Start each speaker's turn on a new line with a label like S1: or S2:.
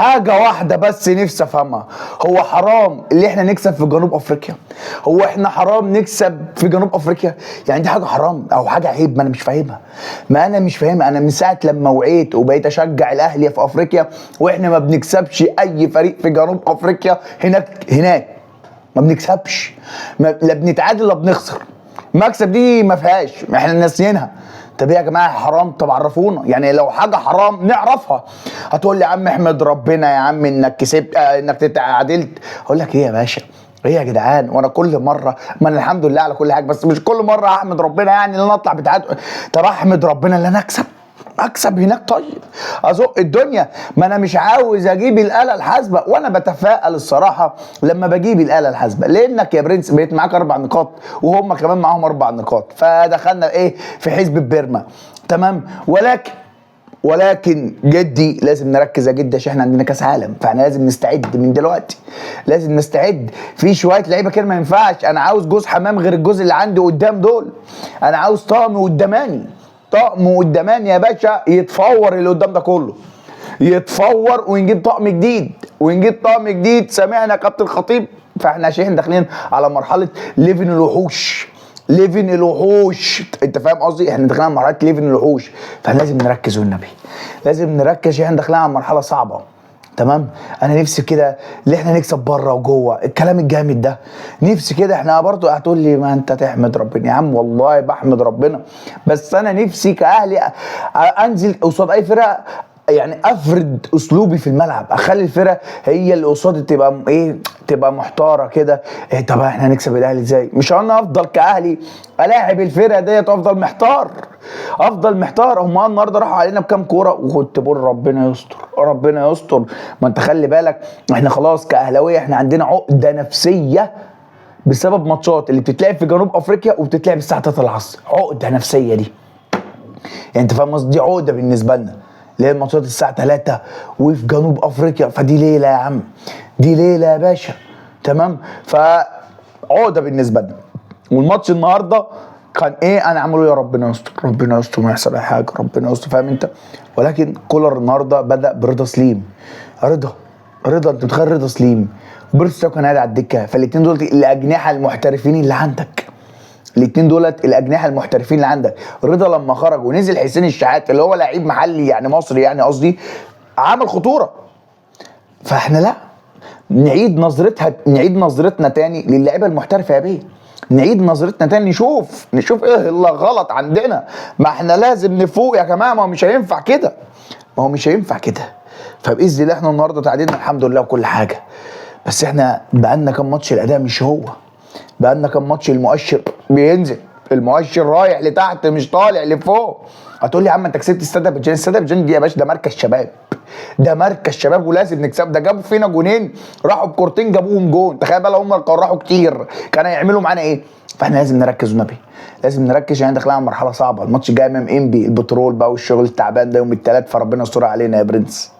S1: حاجة واحدة بس نفسي افهمها، هو حرام اللي احنا نكسب في جنوب افريقيا؟ هو احنا حرام نكسب في جنوب افريقيا؟ يعني دي حاجة حرام او حاجة عيب؟ ما انا مش فاهمها، ما انا مش فاهمها. انا من ساعة لما وعيت وبقيت اشجع الاهلي في افريقيا واحنا ما بنكسبش اي فريق في جنوب افريقيا. هناك ما بنكسبش، لا بنتعادل لا بنخسر. مكسب دي ما فيهاش، احنا ناسيينها. طب ايه يا جماعه حرام؟ طب عرفونا، يعني لو حاجه حرام نعرفها. هتقول لي يا عم احمد ربنا يا عم انك كسبت، انك تتعادلت. اقول لك ايه يا باشا، ايه يا جدعان؟ وانا كل مره، ما انا الحمد لله على كل حاجه، بس مش كل مره احمد ربنا يعني ان انا اطلع بتعادل. طب احمد ربنا ان انا اكسب هناك. طيب ازق الدنيا، ما انا مش عاوز اجيب الاله الحاسبه. وانا بتفائل الصراحه لما بجيب الاله الحاسبه، لانك يا برنس بقيت معاك 4 نقاط وهم كمان معاهم 4 نقاط، فدخلنا ايه في حزب بيرما. تمام. ولكن جدي لازم نركز يا جدي عشان احنا عندنا كاس عالم، فاحنا لازم نستعد من دلوقتي. لازم نستعد في شويه لعيبه كده ما ينفعش. انا عاوز جوز حمام غير الجوز اللي عندي قدام دول. انا عاوز طقم قداماني يا باشا يتفور اللي قدام ده كله، يتفور ونجيب طقم جديد. سمعنا كابتن الخطيب. فاحنا عشان داخلين على مرحله ليفن الوحوش. انت فاهم قصدي؟ احنا داخلين على مرحله ليفن الوحوش، فاحنا لازم نركز والنبي، لازم نركز عشان داخلين على مرحله صعبه. تمام. انا نفسي كده اللي احنا نكسب بره وجوه، الكلام الجامد ده نفسي كده. احنا برضو هتقول لي ما انت تحمد ربنا يا عم، والله بحمد ربنا، بس انا نفسي كاهلي انزل قصاد اي فرقه، يعني افرد اسلوبي في الملعب، اخلي الفرقه هي اللي قصادي تبقى ايه، تبقى محتاره كده. إيه طب احنا هنكسب الاهلي ازاي؟ مش انا افضل كاهلي الاعب الفرقه ديت وافضل محتار. هم النهارده راحوا علينا بكام كوره وكنت بقول ربنا يستر. ما انت خلي بالك احنا خلاص كاهلاويه احنا عندنا عقده نفسيه بسبب ماتشات اللي بتتلعب في جنوب افريقيا وبتتلعب الساعه 3 العصر. عقده نفسيه دي، يعني انت فاهم قصدي؟ دي عقده بالنسبه لنا، اللي هي ماتشات الساعه 3 وفي جنوب افريقيا. فدي ليله يا عم، دي ليله يا باشا. تمام. فعقده بالنسبه لنا. والماتش النهارده كان ايه؟ انا عامله يا ربنا يستر ما يحصل اي حاجه، ربنا يستر، فاهم انت؟ ولكن كولر النهارده بدا برضا سليم. رضا انت متخيل؟ رضا سليم وبيرستو كان قاعد على الدكه. فالاثنين دول الاجنحه المحترفين اللي عندك، الاثنين دولت الاجنحه المحترفين اللي عندك. رضا لما خرج ونزل حسين الشحات اللي هو لعيب محلي يعني مصري يعني قصدي، عمل خطوره. فاحنا لا نعيد نظرتنا تاني للاعيبه المحترفه يا بيه. نعيد نظرتنا تاني، نشوف ايه اللي غلط عندنا. ما احنا لازم نفوق يا جماعه، ما هو مش هينفع كده. فباذن الله احنا النهارده تعادلنا الحمد لله وكل حاجه، بس احنا بقالنا كام ماتش الاداء مش هو. بقالنا كام ماتش المؤشر بينزل، المؤشر رايح لتحت مش طالع لفوق. هتقول لي يا عم انت كسبت استاد ابيجان دي يا باشا، ده مركز شباب ولازم نكسب. ده جابوا فينا جونين، راحوا بكورتين جابوهم جون. تخيل بقى لو هم كانوا راحوا كتير كانوا هيعملوا معانا ايه؟ فاحنا لازم نركز والنبي، لازم نركز عشان داخلين على مرحله صعبه. الماتش جاي امام انبي البترول بقى والشغل التعبان ده يوم الثلاث، فربنا يستر علينا يا برنس.